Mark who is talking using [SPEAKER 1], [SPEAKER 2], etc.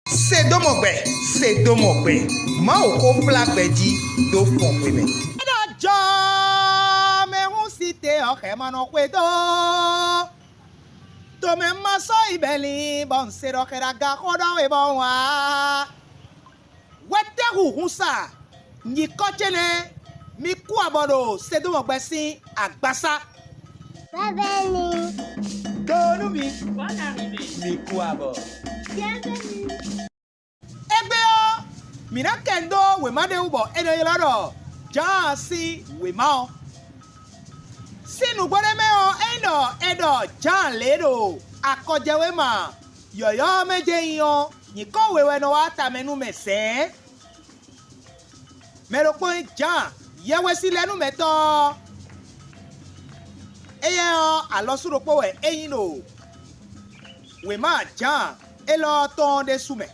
[SPEAKER 1] C'est domogbe. Ma oko plagbe di do fon pe me.
[SPEAKER 2] Ja me hun site o ke mano kwedo. To me maso ibeli bon se ro ke raga kodo we bon wa. Wete hu hunsa ni kochele mi ku abodo se domogbe sin agbasa.
[SPEAKER 3] Bienvenue.
[SPEAKER 2] Donu mi
[SPEAKER 4] Bonne arrivée.
[SPEAKER 2] mi ku abo.
[SPEAKER 3] Bienvenue.
[SPEAKER 2] Egbe o mina kendo we made ubo eno yelaro. Ja si we ma. Sinu gbore me o eno edo ja ledo akojewe ma. Yoyo meje yan ni ko wewe no wa ta menu mese. Me ro pe ja yewe si lenu meto. Eye o alosuro po we eyin no. We ma ja elo ton de sume.